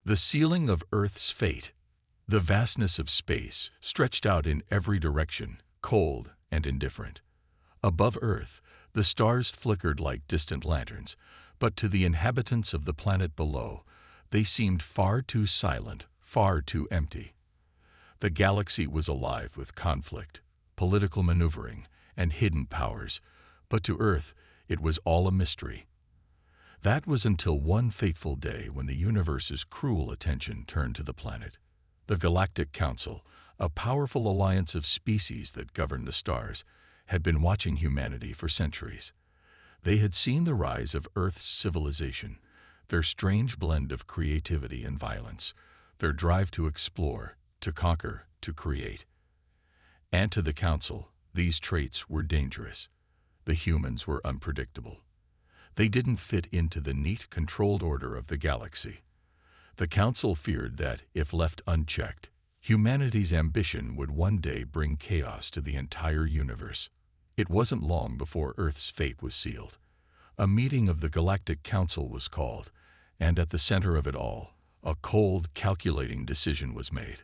The ceiling of Earth's fate. The vastness of space stretched out in every direction, cold and indifferent. Above Earth, the stars flickered like distant lanterns, but to the inhabitants of the planet below, they seemed far too silent, far too empty. The galaxy was alive with conflict, political maneuvering, and hidden powers, but to Earth it was all a mystery. That was until one fateful day when the universe's cruel attention turned to the planet. The Galactic Council, a powerful alliance of species that governed the stars, had been watching humanity for centuries. They had seen the rise of Earth's civilization, their strange blend of creativity and violence, their drive to explore, to conquer, to create. And to the Council, these traits were dangerous. The humans were unpredictable. They didn't fit into the neat, controlled order of the galaxy. The Council feared that, if left unchecked, humanity's ambition would one day bring chaos to the entire universe. It wasn't long before Earth's fate was sealed. A meeting of the Galactic Council was called, and at the center of it all, a cold, calculating decision was made.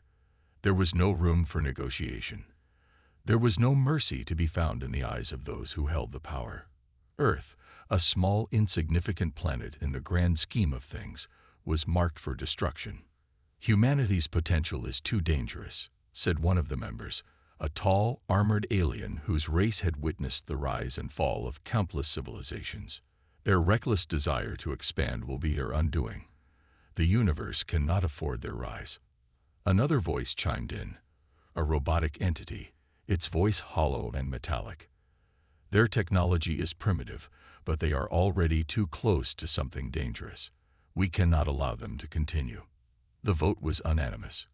There was no room for negotiation. There was no mercy to be found in the eyes of those who held the power. Earth, a small, insignificant planet in the grand scheme of things, was marked for destruction. "Humanity's potential is too dangerous," said one of the members, a tall, armored alien whose race had witnessed the rise and fall of countless civilizations. "Their reckless desire to expand will be their undoing. The universe cannot afford their rise." Another voice chimed in, a robotic entity, its voice hollow and metallic. "Their technology is primitive, but they are already too close to something dangerous. We cannot allow them to continue." The vote was unanimous.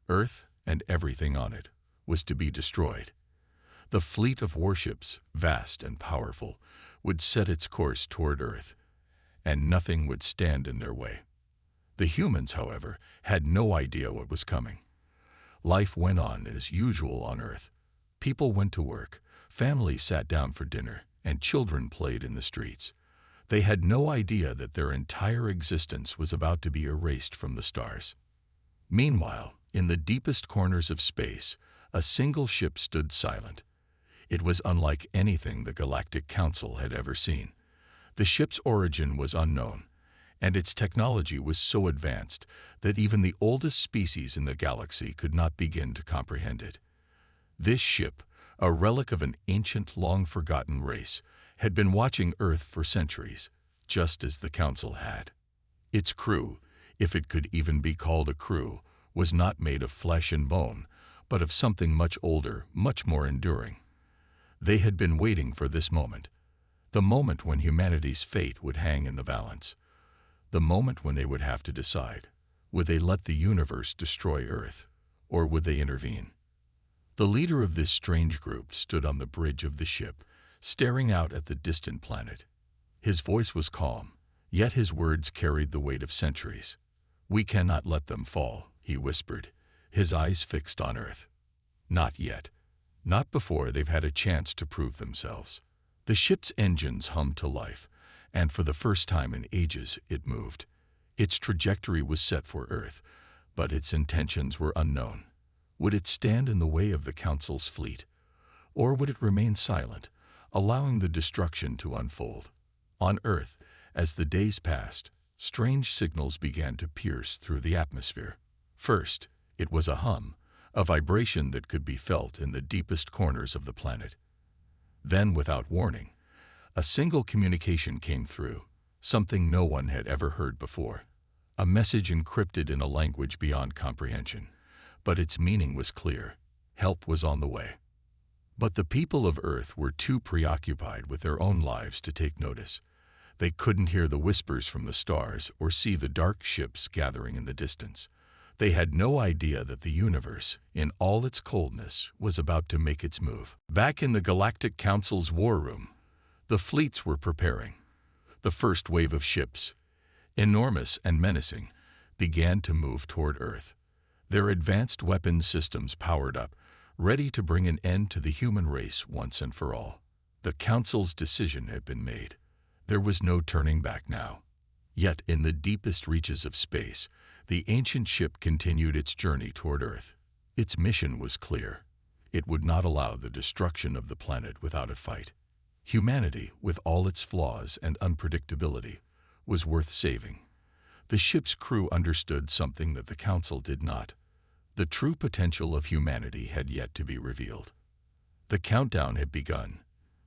Earth, and everything on it, was to be destroyed. The fleet of warships, vast and powerful, would set its course toward Earth, and nothing would stand in their way. The humans, however, had no idea what was coming. Life went on as usual on Earth. People went to work, families sat down for dinner, and children played in the streets. They had no idea that their entire existence was about to be erased from the stars. Meanwhile, in the deepest corners of space, a single ship stood silent. It was unlike anything the Galactic Council had ever seen. The ship's origin was unknown, and its technology was so advanced that even the oldest species in the galaxy could not begin to comprehend it. This ship, a relic of an ancient, long-forgotten race, had been watching Earth for centuries, just as the Council had. Its crew, if it could even be called a crew, was not made of flesh and bone, but of something much older, much more enduring. They had been waiting for this moment, the moment when humanity's fate would hang in the balance, the moment when they would have to decide, would they let the universe destroy Earth, or would they intervene? The leader of this strange group stood on the bridge of the ship, staring out at the distant planet. His voice was calm, yet his words carried the weight of centuries. "We cannot let them fall," he whispered, his eyes fixed on Earth. "Not yet. Not before they've had a chance to prove themselves." The ship's engines hummed to life, and for the first time in ages it moved. Its trajectory was set for Earth, but its intentions were unknown. Would it stand in the way of the Council's fleet? Or would it remain silent, allowing the destruction to unfold? On Earth, as the days passed, strange signals began to pierce through the atmosphere. First, it was a hum, a vibration that could be felt in the deepest corners of the planet. Then, without warning, a single communication came through, something no one had ever heard before. A message encrypted in a language beyond comprehension, but its meaning was clear. Help was on the way. But the people of Earth were too preoccupied with their own lives to take notice. They couldn't hear the whispers from the stars or see the dark ships gathering in the distance. They had no idea that the universe, in all its coldness, was about to make its move. Back in the Galactic Council's war room, the fleets were preparing. The first wave of ships, enormous and menacing, began to move toward Earth. Their advanced weapons systems powered up, ready to bring an end to the human race once and for all. The Council's decision had been made. There was no turning back now. Yet in the deepest reaches of space, The ancient ship continued its journey toward Earth. Its mission was clear. It would not allow the destruction of the planet without a fight. Humanity, with all its flaws and unpredictability, was worth saving. The ship's crew understood something that the Council did not. The true potential of humanity had yet to be revealed. The countdown had begun.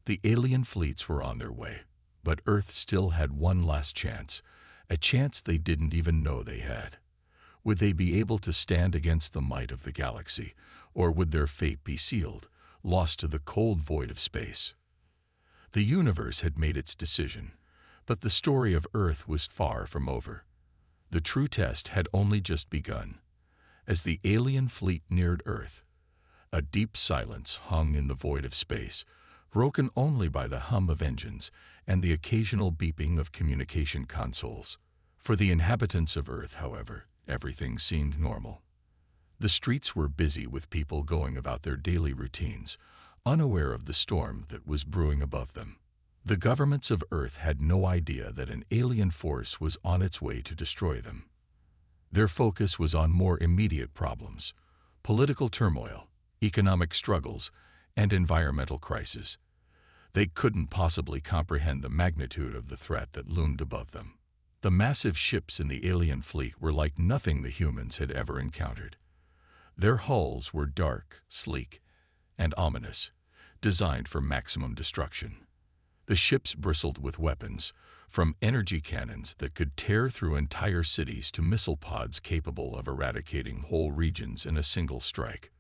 The alien fleets were on their way, but Earth still had one last chance, a chance they didn't even know they had. Would they be able to stand against the might of the galaxy, or would their fate be sealed, lost to the cold void of space? The universe had made its decision, but the story of Earth was far from over. The true test had only just begun. As the alien fleet neared Earth, a deep silence hung in the void of space, broken only by the hum of engines and the occasional beeping of communication consoles. For the inhabitants of Earth, however, everything seemed normal. The streets were busy with people going about their daily routines, unaware of the storm that was brewing above them. The governments of Earth had no idea that an alien force was on its way to destroy them. Their focus was on more immediate problems: political turmoil, economic struggles, and environmental crises. They couldn't possibly comprehend the magnitude of the threat that loomed above them. The massive ships in the alien fleet were like nothing the humans had ever encountered. Their hulls were dark, sleek, and ominous, designed for maximum destruction. The ships bristled with weapons, from energy cannons that could tear through entire cities to missile pods capable of eradicating whole regions in a single strike.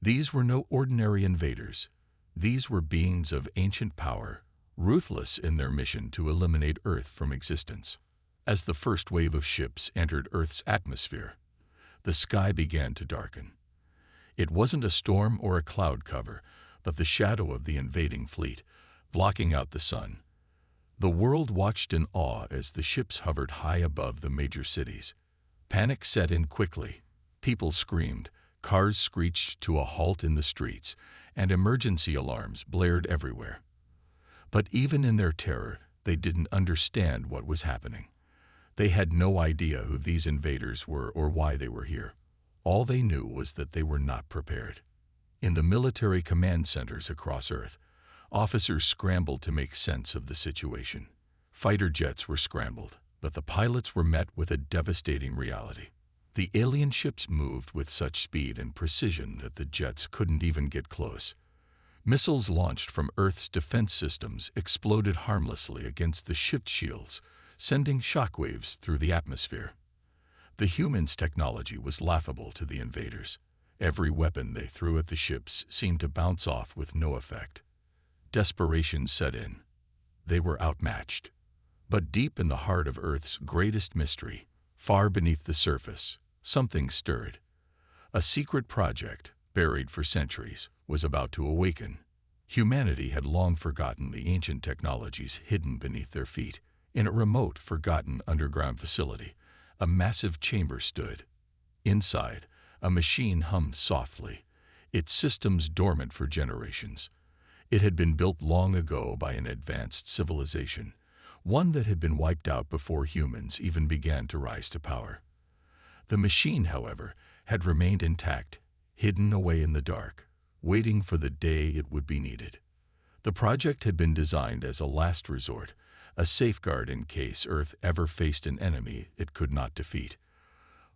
These were no ordinary invaders. These were beings of ancient power, ruthless in their mission to eliminate Earth from existence. As the first wave of ships entered Earth's atmosphere, the sky began to darken. It wasn't a storm or a cloud cover, but the shadow of the invading fleet, blocking out the sun. The world watched in awe as the ships hovered high above the major cities. Panic set in quickly. People screamed, cars screeched to a halt in the streets, and emergency alarms blared everywhere. But even in their terror, they didn't understand what was happening. They had no idea who these invaders were or why they were here. All they knew was that they were not prepared. In the military command centers across Earth, officers scrambled to make sense of the situation. Fighter jets were scrambled, but the pilots were met with a devastating reality. The alien ships moved with such speed and precision that the jets couldn't even get close. Missiles launched from Earth's defense systems exploded harmlessly against the ship's shields, sending shockwaves through the atmosphere. The humans' technology was laughable to the invaders. Every weapon they threw at the ships seemed to bounce off with no effect. Desperation set in. They were outmatched. But deep in the heart of Earth's greatest mystery, far beneath the surface, something stirred. A secret project, buried for centuries, was about to awaken. Humanity had long forgotten the ancient technologies hidden beneath their feet. In a remote, forgotten underground facility, a massive chamber stood. Inside, a machine hummed softly, its systems dormant for generations. It had been built long ago by an advanced civilization, one that had been wiped out before humans even began to rise to power. The machine, however, had remained intact, hidden away in the dark, waiting for the day it would be needed. The project had been designed as a last resort, a safeguard in case Earth ever faced an enemy it could not defeat.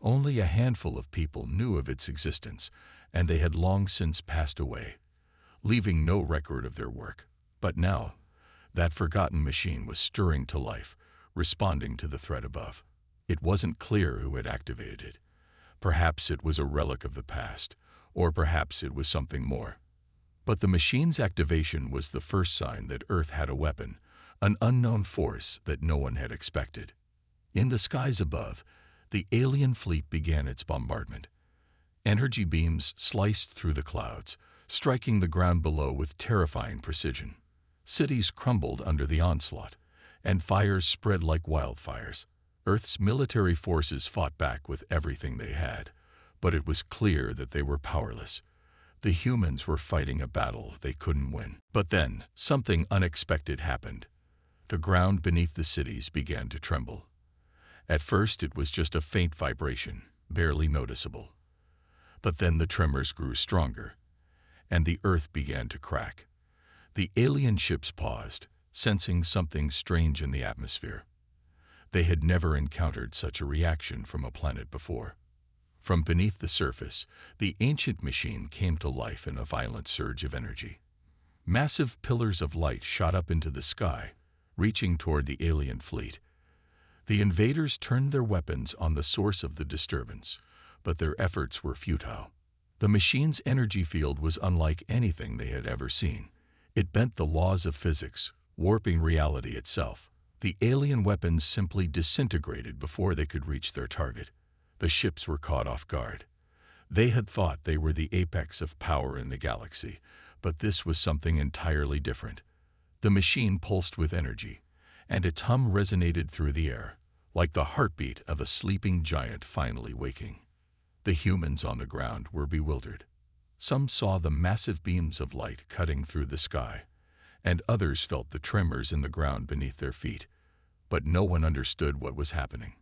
Only a handful of people knew of its existence, and they had long since passed away, leaving no record of their work. But now, that forgotten machine was stirring to life, responding to the threat above. It wasn't clear who had activated it. Perhaps it was a relic of the past, or perhaps it was something more. But the machine's activation was the first sign that Earth had a weapon, an unknown force that no one had expected. In the skies above, the alien fleet began its bombardment. Energy beams sliced through the clouds, striking the ground below with terrifying precision. Cities crumbled under the onslaught, and fires spread like wildfires. Earth's military forces fought back with everything they had, but it was clear that they were powerless. The humans were fighting a battle they couldn't win. But then, something unexpected happened. The ground beneath the cities began to tremble. At first it was just a faint vibration, barely noticeable. But then the tremors grew stronger, and the earth began to crack. The alien ships paused, sensing something strange in the atmosphere. They had never encountered such a reaction from a planet before. From beneath the surface, the ancient machine came to life in a violent surge of energy. Massive pillars of light shot up into the sky, reaching toward the alien fleet. The invaders turned their weapons on the source of the disturbance, but their efforts were futile. The machine's energy field was unlike anything they had ever seen. It bent the laws of physics, warping reality itself. The alien weapons simply disintegrated before they could reach their target. The ships were caught off guard. They had thought they were the apex of power in the galaxy, but this was something entirely different. The machine pulsed with energy, and its hum resonated through the air, like the heartbeat of a sleeping giant finally waking. The humans on the ground were bewildered. Some saw the massive beams of light cutting through the sky, and others felt the tremors in the ground beneath their feet, but no one understood what was happening.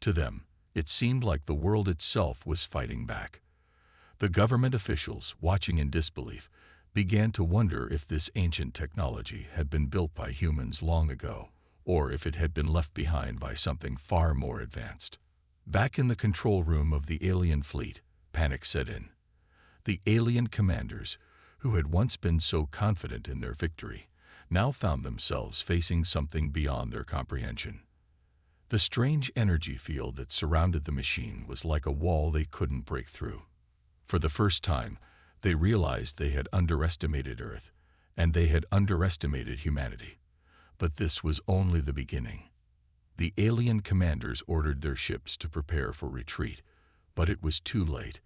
To them, it seemed like the world itself was fighting back. The government officials, watching in disbelief, began to wonder if this ancient technology had been built by humans long ago, or if it had been left behind by something far more advanced. Back in the control room of the alien fleet, panic set in. The alien commanders, who had once been so confident in their victory, now found themselves facing something beyond their comprehension. The strange energy field that surrounded the machine was like a wall they couldn't break through. For the first time, they realized they had underestimated Earth, and they had underestimated humanity. But this was only the beginning. The alien commanders ordered their ships to prepare for retreat, but it was too late.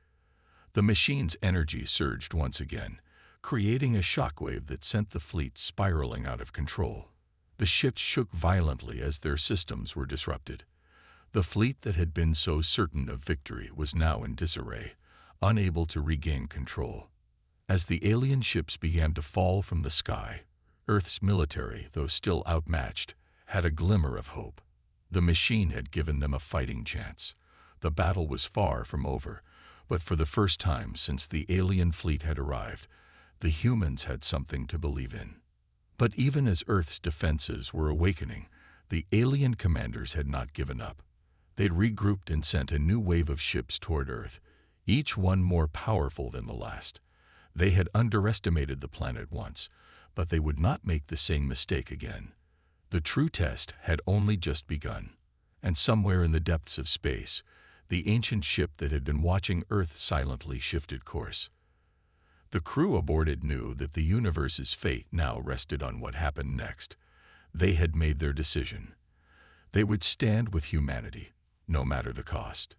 The machine's energy surged once again, creating a shockwave that sent the fleet spiraling out of control. The ships shook violently as their systems were disrupted. The fleet that had been so certain of victory was now in disarray, unable to regain control. As the alien ships began to fall from the sky, Earth's military, though still outmatched, had a glimmer of hope. The machine had given them a fighting chance. The battle was far from over, but for the first time since the alien fleet had arrived, the humans had something to believe in. But even as Earth's defenses were awakening, the alien commanders had not given up. They'd regrouped and sent a new wave of ships toward Earth, each one more powerful than the last. They had underestimated the planet once, but they would not make the same mistake again. The true test had only just begun, and somewhere in the depths of space, the ancient ship that had been watching Earth silently shifted course. The crew aboard it knew that the universe's fate now rested on what happened next. They had made their decision. They would stand with humanity, no matter the cost.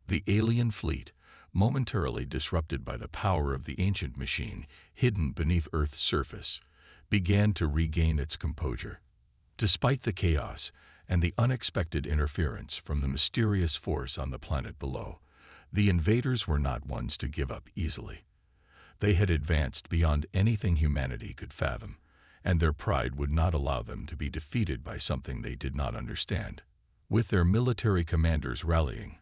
The alien fleet, momentarily disrupted by the power of the ancient machine hidden beneath Earth's surface, began to regain its composure. Despite the chaos and the unexpected interference from the mysterious force on the planet below, the invaders were not ones to give up easily. They had advanced beyond anything humanity could fathom, and their pride would not allow them to be defeated by something they did not understand. With their military commanders rallying,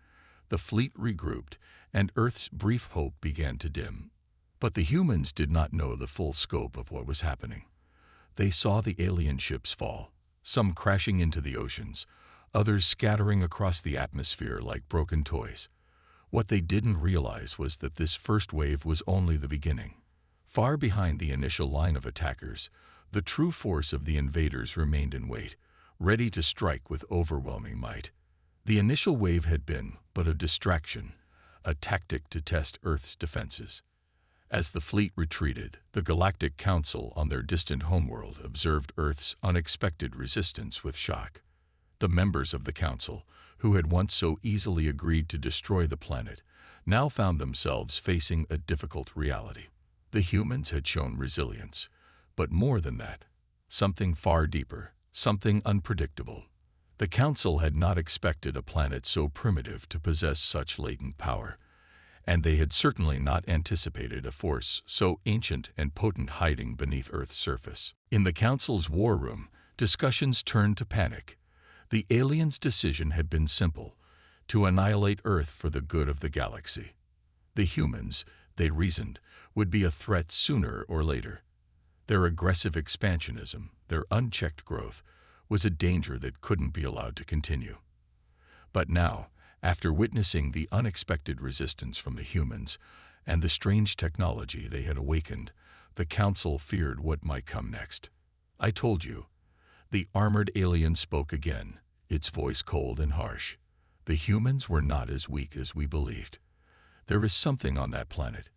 the fleet regrouped, and Earth's brief hope began to dim. But the humans did not know the full scope of what was happening. They saw the alien ships fall, some crashing into the oceans, others scattering across the atmosphere like broken toys. What they didn't realize was that this first wave was only the beginning. Far behind the initial line of attackers, the true force of the invaders remained in wait, ready to strike with overwhelming might. The initial wave had been but a distraction, a tactic to test Earth's defenses. As the fleet retreated, the Galactic Council on their distant homeworld observed Earth's unexpected resistance with shock. The members of the Council, who had once so easily agreed to destroy the planet, now found themselves facing a difficult reality. The humans had shown resilience, but more than that, something far deeper, something unpredictable. The Council had not expected a planet so primitive to possess such latent power, and they had certainly not anticipated a force so ancient and potent hiding beneath Earth's surface. In the Council's war room, discussions turned to panic. The aliens' decision had been simple: to annihilate Earth for the good of the galaxy. The humans, they reasoned, would be a threat sooner or later. Their aggressive expansionism, their unchecked growth, was a danger that couldn't be allowed to continue. But now, after witnessing the unexpected resistance from the humans and the strange technology they had awakened, the Council feared what might come next. "I told you." The armored alien spoke again, its voice cold and harsh. "The humans were not as weak as we believed. There is something on that planet,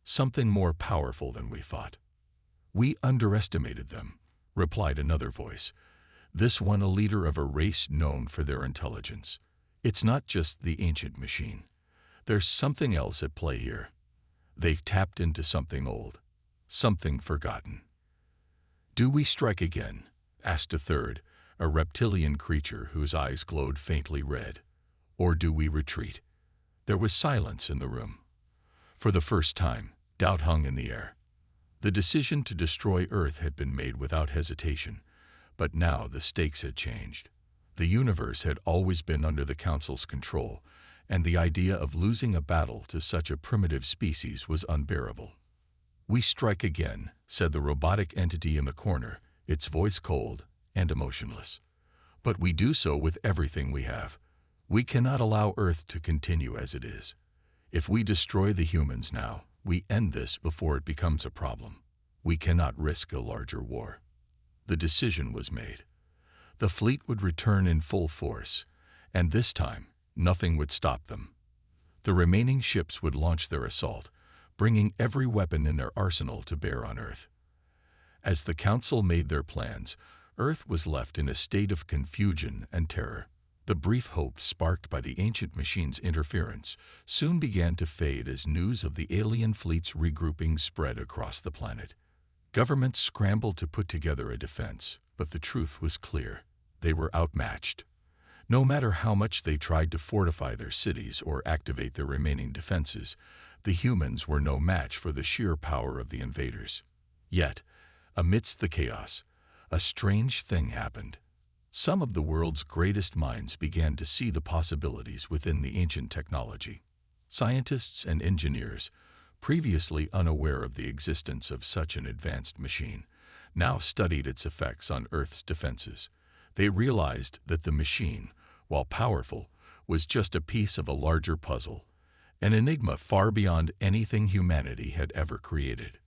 something more powerful than we thought." "We underestimated them," replied another voice, this one a leader of a race known for their intelligence. "It's not just the ancient machine. There's something else at play here. They've tapped into something old, something forgotten." "Do we strike again?" asked a third, a reptilian creature whose eyes glowed faintly red. "Or do we retreat?" There was silence in the room. For the first time, doubt hung in the air. The decision to destroy Earth had been made without hesitation, but now the stakes had changed. The universe had always been under the Council's control, and the idea of losing a battle to such a primitive species was unbearable. "We strike again," said the robotic entity in the corner, its voice cold and emotionless. "But we do so with everything we have. We cannot allow Earth to continue as it is. If we destroy the humans now, we end this before it becomes a problem. We cannot risk a larger war." The decision was made. The fleet would return in full force, and this time, nothing would stop them. The remaining ships would launch their assault, bringing every weapon in their arsenal to bear on Earth. As the Council made their plans, Earth was left in a state of confusion and terror. The brief hope sparked by the ancient machine's interference soon began to fade as news of the alien fleet's regrouping spread across the planet. Governments scrambled to put together a defense, but the truth was clear: they were outmatched. No matter how much they tried to fortify their cities or activate their remaining defenses, the humans were no match for the sheer power of the invaders. Yet, amidst the chaos, a strange thing happened. Some of the world's greatest minds began to see the possibilities within the ancient technology. Scientists and engineers, previously unaware of the existence of such an advanced machine, now studied its effects on Earth's defenses. They realized that the machine, while powerful, was just a piece of a larger puzzle, an enigma far beyond anything humanity had ever created.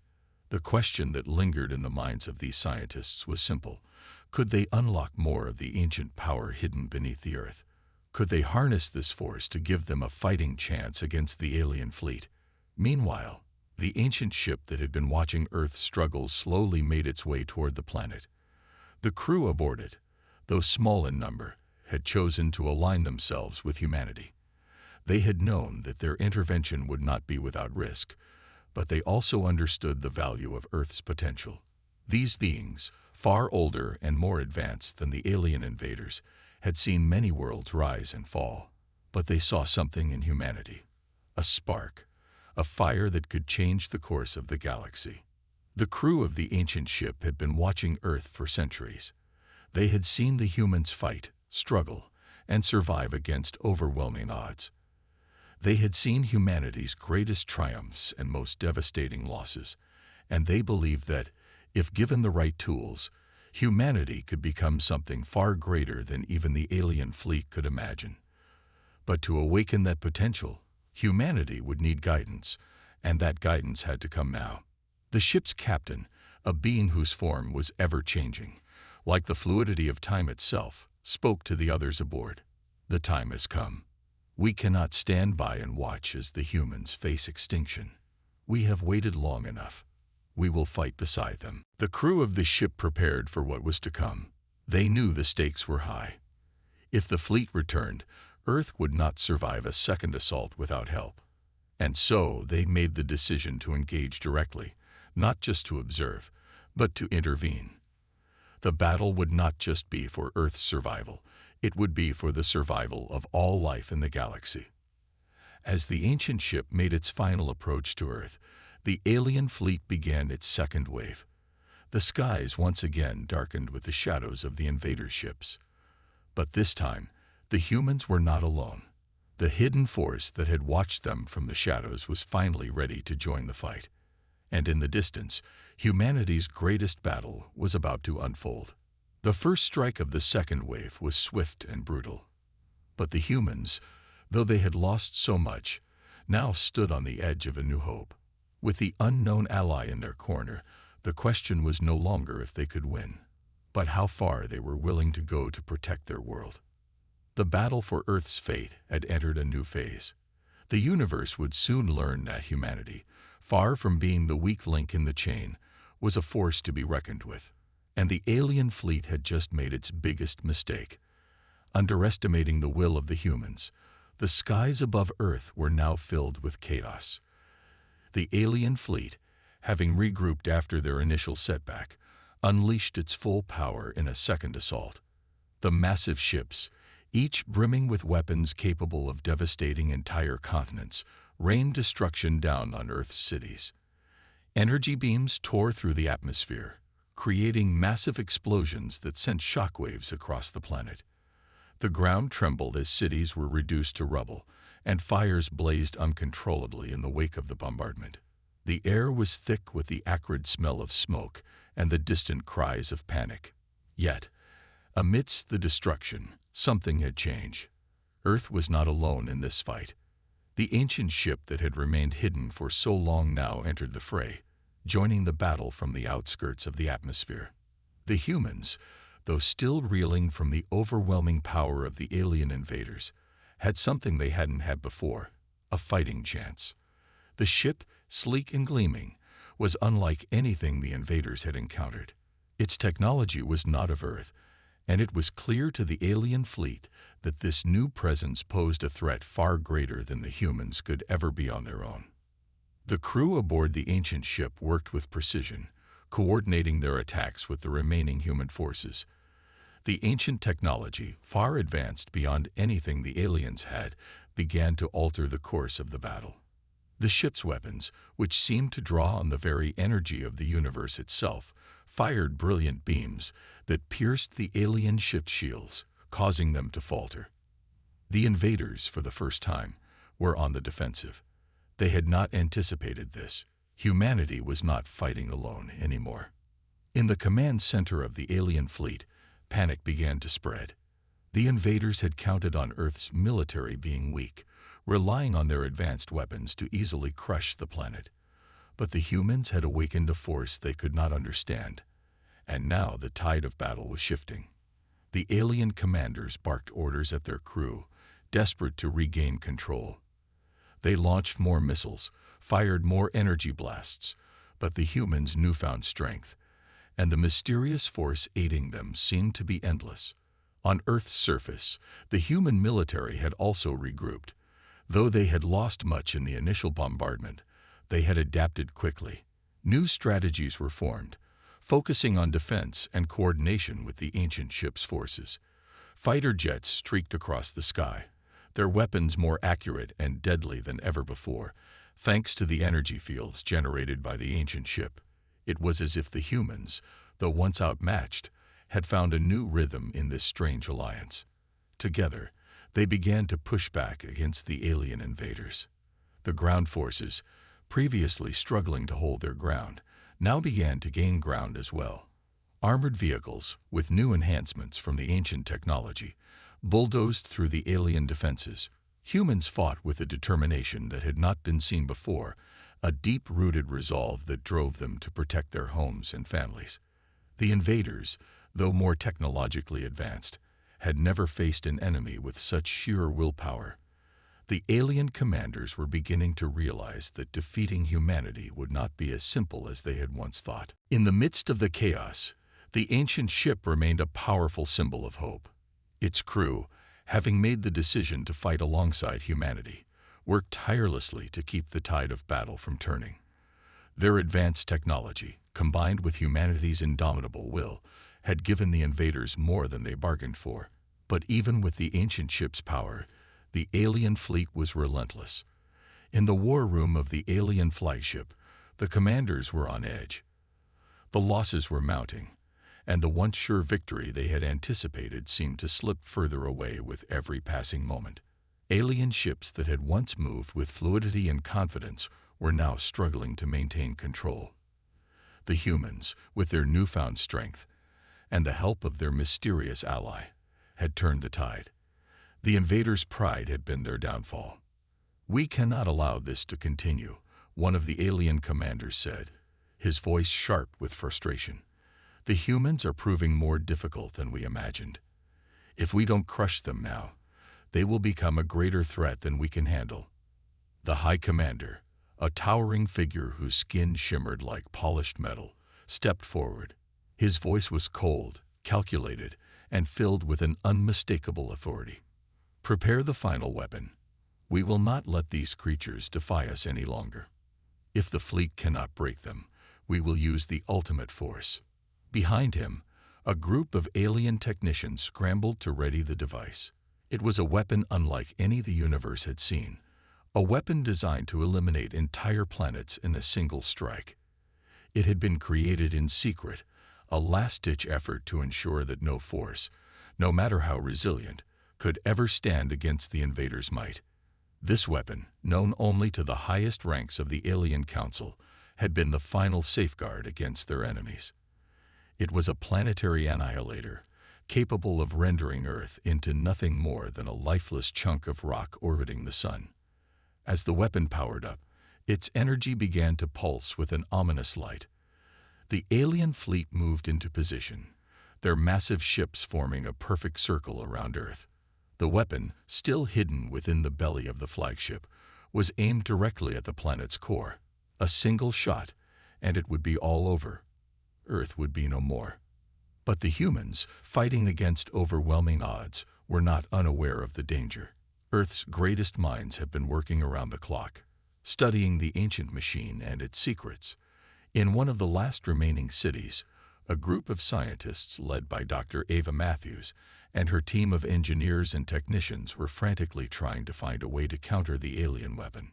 The question that lingered in the minds of these scientists was simple: could they unlock more of the ancient power hidden beneath the Earth? Could they harness this force to give them a fighting chance against the alien fleet? Meanwhile, the ancient ship that had been watching Earth's struggles slowly made its way toward the planet. The crew aboard it, though small in number, had chosen to align themselves with humanity. They had known that their intervention would not be without risk, but they also understood the value of Earth's potential. These beings, far older and more advanced than the alien invaders, had seen many worlds rise and fall, but they saw something in humanity: a spark, a fire that could change the course of the galaxy. The crew of the ancient ship had been watching Earth for centuries. They had seen the humans fight, struggle, and survive against overwhelming odds. They had seen humanity's greatest triumphs and most devastating losses, and they believed that, if given the right tools, humanity could become something far greater than even the alien fleet could imagine. But to awaken that potential, humanity would need guidance, and that guidance had to come now. The ship's captain, a being whose form was ever-changing, like the fluidity of time itself, spoke to the others aboard. "The time has come. We cannot stand by and watch as the humans face extinction. We have waited long enough. We will fight beside them." The crew of the ship prepared for what was to come. They knew the stakes were high. If the fleet returned, Earth would not survive a second assault without help. And so they made the decision to engage directly, not just to observe, but to intervene. The battle would not just be for Earth's survival, it would be for the survival of all life in the galaxy. As the ancient ship made its final approach to Earth, the alien fleet began its second wave. The skies once again darkened with the shadows of the invader ships. But this time, the humans were not alone. The hidden force that had watched them from the shadows was finally ready to join the fight. And in the distance, humanity's greatest battle was about to unfold. The first strike of the second wave was swift and brutal. But the humans, though they had lost so much, now stood on the edge of a new hope. With the unknown ally in their corner, the question was no longer if they could win, but how far they were willing to go to protect their world. The battle for Earth's fate had entered a new phase. The universe would soon learn that humanity, far from being the weak link in the chain, was a force to be reckoned with. And the alien fleet had just made its biggest mistake. Underestimating the will of the humans, the skies above Earth were now filled with chaos. The alien fleet, having regrouped after their initial setback, unleashed its full power in a second assault. The massive ships, each brimming with weapons capable of devastating entire continents, rained destruction down on Earth's cities. Energy beams tore through the atmosphere, creating massive explosions that sent shockwaves across the planet. The ground trembled as cities were reduced to rubble, and fires blazed uncontrollably in the wake of the bombardment. The air was thick with the acrid smell of smoke and the distant cries of panic. Yet, amidst the destruction, something had changed. Earth was not alone in this fight. The ancient ship that had remained hidden for so long now entered the fray, joining the battle from the outskirts of the atmosphere. The humans, though still reeling from the overwhelming power of the alien invaders, had something they hadn't had before: a fighting chance. The ship, sleek and gleaming, was unlike anything the invaders had encountered. Its technology was not of Earth, and it was clear to the alien fleet that this new presence posed a threat far greater than the humans could ever be on their own. The crew aboard the ancient ship worked with precision, coordinating their attacks with the remaining human forces. The ancient technology, far advanced beyond anything the aliens had, began to alter the course of the battle. The ship's weapons, which seemed to draw on the very energy of the universe itself, fired brilliant beams that pierced the alien ship's shields, causing them to falter. The invaders, for the first time, were on the defensive. They had not anticipated this. Humanity was not fighting alone anymore. In the command center of the alien fleet, panic began to spread. The invaders had counted on Earth's military being weak, relying on their advanced weapons to easily crush the planet. But the humans had awakened a force they could not understand, and now the tide of battle was shifting. The alien commanders barked orders at their crew, desperate to regain control. They launched more missiles, fired more energy blasts, but the humans' newfound strength, and the mysterious force aiding them, seemed to be endless. On Earth's surface, the human military had also regrouped. Though they had lost much in the initial bombardment, they had adapted quickly. New strategies were formed, focusing on defense and coordination with the ancient ship's forces. Fighter jets streaked across the sky, their weapons more accurate and deadly than ever before, thanks to the energy fields generated by the ancient ship. It was as if the humans, though once outmatched, had found a new rhythm in this strange alliance. Together, they began to push back against the alien invaders. The ground forces, previously struggling to hold their ground, now began to gain ground as well. Armored vehicles, with new enhancements from the ancient technology, bulldozed through the alien defenses. Humans fought with a determination that had not been seen before, a deep-rooted resolve that drove them to protect their homes and families. The invaders, though more technologically advanced, had never faced an enemy with such sheer willpower. The alien commanders were beginning to realize that defeating humanity would not be as simple as they had once thought. In the midst of the chaos, the ancient ship remained a powerful symbol of hope. Its crew, having made the decision to fight alongside humanity, worked tirelessly to keep the tide of battle from turning. Their advanced technology, combined with humanity's indomitable will, had given the invaders more than they bargained for. But even with the ancient ship's power, the alien fleet was relentless. In the war room of the alien flagship, the commanders were on edge. The losses were mounting, and the once sure victory they had anticipated seemed to slip further away with every passing moment. Alien ships that had once moved with fluidity and confidence were now struggling to maintain control. The humans, with their newfound strength and the help of their mysterious ally, had turned the tide. The invaders' pride had been their downfall. "We cannot allow this to continue," one of the alien commanders said, his voice sharp with frustration. "The humans are proving more difficult than we imagined. If we don't crush them now, they will become a greater threat than we can handle." The High Commander, a towering figure whose skin shimmered like polished metal, stepped forward. His voice was cold, calculated, and filled with an unmistakable authority. "Prepare the final weapon. We will not let these creatures defy us any longer. If the fleet cannot break them, we will use the ultimate force." Behind him, a group of alien technicians scrambled to ready the device. It was a weapon unlike any the universe had seen, a weapon designed to eliminate entire planets in a single strike. It had been created in secret, a last-ditch effort to ensure that no force, no matter how resilient, could ever stand against the invaders' might. This weapon, known only to the highest ranks of the Alien Council, had been the final safeguard against their enemies. It was a planetary annihilator, capable of rendering Earth into nothing more than a lifeless chunk of rock orbiting the sun. As the weapon powered up, its energy began to pulse with an ominous light. The alien fleet moved into position, their massive ships forming a perfect circle around Earth. The weapon, still hidden within the belly of the flagship, was aimed directly at the planet's core. A single shot, and it would be all over. Earth would be no more. But the humans, fighting against overwhelming odds, were not unaware of the danger. Earth's greatest minds have been working around the clock, studying the ancient machine and its secrets. In one of the last remaining cities, a group of scientists led by Dr. Ava Matthews and her team of engineers and technicians were frantically trying to find a way to counter the alien weapon.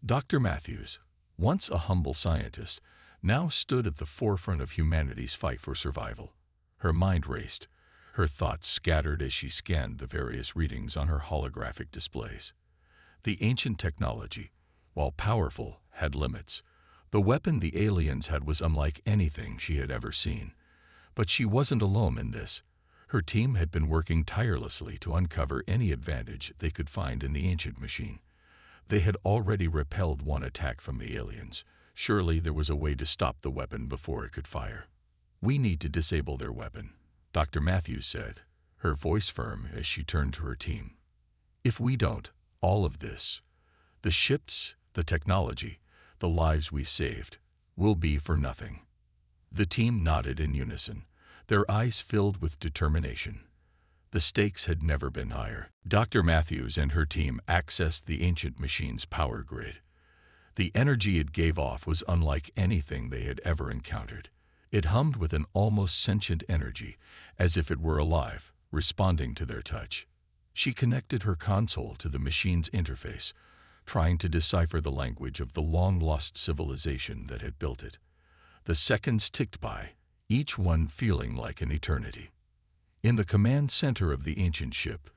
Dr. Matthews, once a humble scientist, now stood at the forefront of humanity's fight for survival. Her mind raced, her thoughts scattered as she scanned the various readings on her holographic displays. The ancient technology, while powerful, had limits. The weapon the aliens had was unlike anything she had ever seen. But she wasn't alone in this. Her team had been working tirelessly to uncover any advantage they could find in the ancient machine. They had already repelled one attack from the aliens. Surely there was a way to stop the weapon before it could fire. "We need to disable their weapon," Dr. Matthews said, her voice firm as she turned to her team. "If we don't, all of this, the ships, the technology, the lives we saved, will be for nothing." The team nodded in unison, their eyes filled with determination. The stakes had never been higher. Dr. Matthews and her team accessed the ancient machine's power grid. The energy it gave off was unlike anything they had ever encountered. It hummed with an almost sentient energy, as if it were alive, responding to their touch. She connected her console to the machine's interface, trying to decipher the language of the long-lost civilization that had built it. The seconds ticked by, each one feeling like an eternity. In the command center of the ancient ship,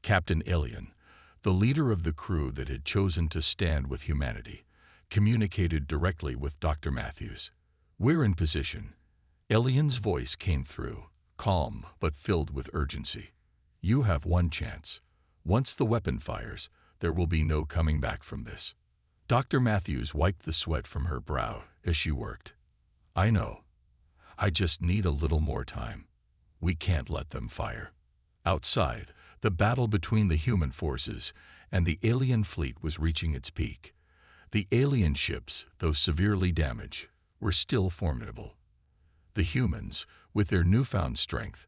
Captain Alien, the leader of the crew that had chosen to stand with humanity, communicated directly with Dr. Matthews. "We're in position." Alien's voice came through, calm but filled with urgency. "You have one chance. Once the weapon fires, there will be no coming back from this." Dr. Matthews wiped the sweat from her brow as she worked. "I know. I just need a little more time. We can't let them fire." Outside, the battle between the human forces and the alien fleet was reaching its peak. The alien ships, though severely damaged, were still formidable. The humans, with their newfound strength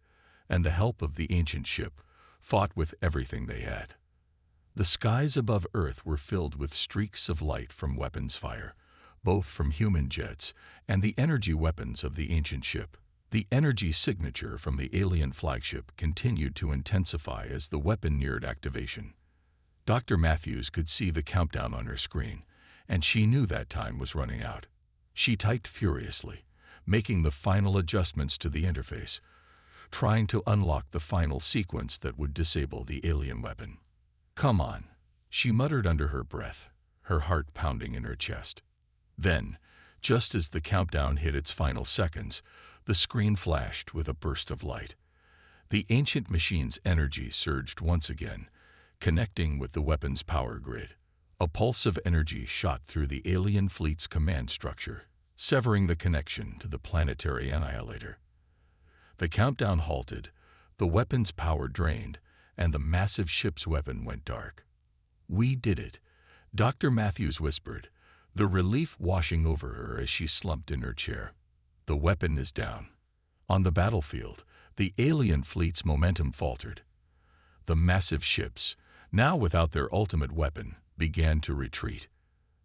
and the help of the ancient ship, fought with everything they had. The skies above Earth were filled with streaks of light from weapons fire, both from human jets and the energy weapons of the ancient ship. The energy signature from the alien flagship continued to intensify as the weapon neared activation. Dr. Matthews could see the countdown on her screen, and she knew that time was running out. She typed furiously, making the final adjustments to the interface, trying to unlock the final sequence that would disable the alien weapon. "Come on," she muttered under her breath, her heart pounding in her chest. Then, just as the countdown hit its final seconds, the screen flashed with a burst of light. The ancient machine's energy surged once again, connecting with the weapon's power grid. A pulse of energy shot through the alien fleet's command structure, severing the connection to the planetary annihilator. The countdown halted, the weapon's power drained, and the massive ship's weapon went dark. "We did it," Dr. Matthews whispered, the relief washing over her as she slumped in her chair. "The weapon is down." On the battlefield, the alien fleet's momentum faltered. The massive ships, now without their ultimate weapon, began to retreat.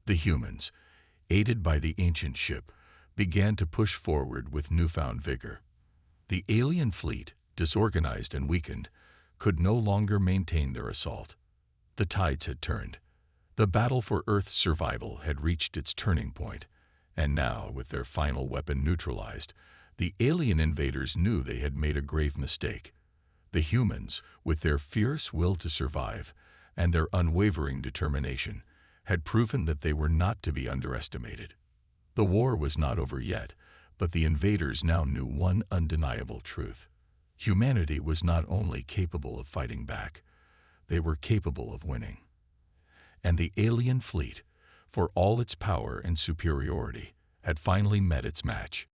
The humans, aided by the ancient ship, began to push forward with newfound vigor. The alien fleet, disorganized and weakened, could no longer maintain their assault. The tides had turned. The battle for Earth's survival had reached its turning point, and now, with their final weapon neutralized, the alien invaders knew they had made a grave mistake. The humans, with their fierce will to survive and their unwavering determination, had proven that they were not to be underestimated. The war was not over yet, but the invaders now knew one undeniable truth. Humanity was not only capable of fighting back, they were capable of winning. And the alien fleet, for all its power and superiority, had finally met its match.